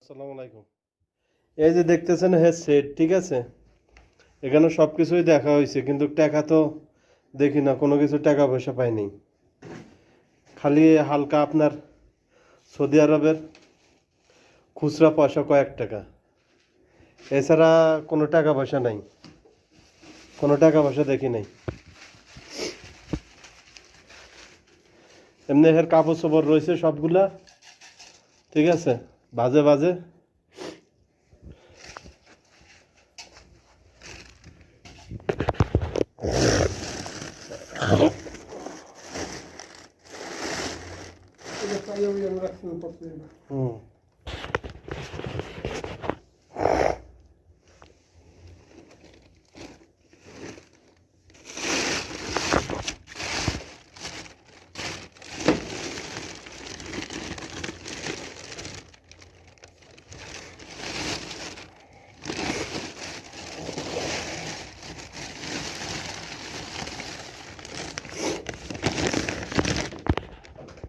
আসসালামু আলাইকুম। এই যে দেখতেছেন হেডসেট, ঠিক আছে, এখানে সব কিছুই দেখা হয়েছে, কিন্তু টাকা তো দেখি না, কোনো কিছু টাকা পয়সা পাইনি। খালি হালকা আপনার সৌদি আরবের খুচরা পয়সা কয়েক টাকা, এছাড়া কোনো টাকা পয়সা নাই, কোনো টাকা পয়সা দেখি নাই। এমনি এর কাপড় চোপড় রয়েছে সবগুলা, ঠিক আছে, বাজে বাজে। হুম